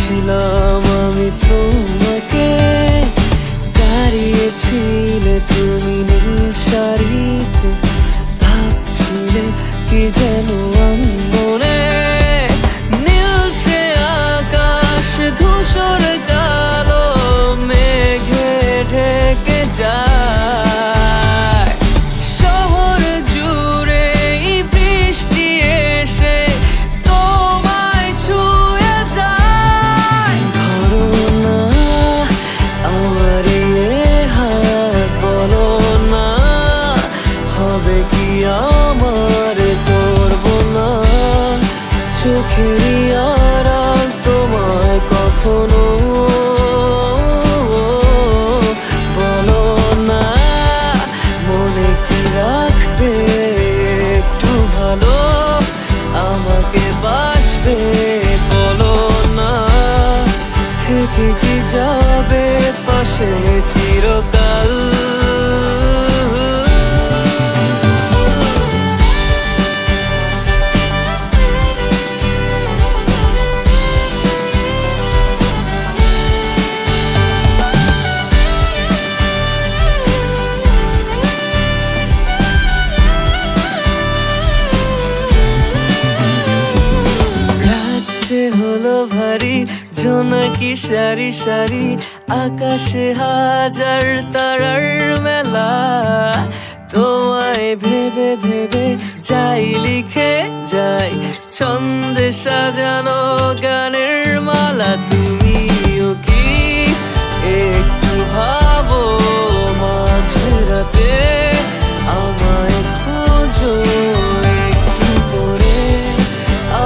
দেখছিলাম আমি তোমাকে, দাঁড়িয়েছিলে তুমি নীল শাড়িতে, ভাবছিলে কি যেন মনে, নীলছে আকাশ ধূসর কালো মেঘে ঢেকে যায়। শহর জুড়ে বৃষ্টি এসে তোমায় ছুঁয়ে যায়। ধরো না আমার হাত, বলো না হবে কি আমার, করবো না চোখেরই আড়াল তোমায় কখনো। বলো না মনে কি রাখবে একটু ভালো, আমাকে বাসবে। বলো না থেকে কি যাবে পাশে চিরকাল। হলো ভারী জোনাকি সারি সারি, আকাশে হাজার তারার মেলা, তোমায় ভেবে ভেবে যাই লিখে যাই ছন্দে সাজানো গানের মালা। তুমিও কি একটু ভাবো মাঝে রাতে আমায় খোঁজো একটু করে,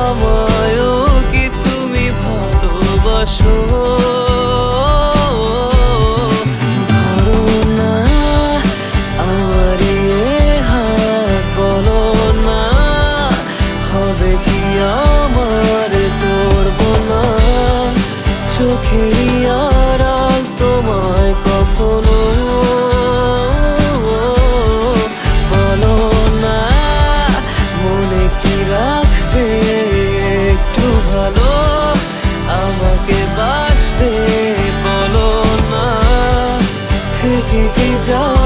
আমায়ও কি তুমি ভালোবাসো। ধরো না আমার হাত, বলো না হবে কি আমার, করবো না চোখেরই আড়াল তোমায় কখনো। বলো না মনে কি রাখবে একটু ভালো, আমাকে বাসবে। বলো না থেকে কি যাও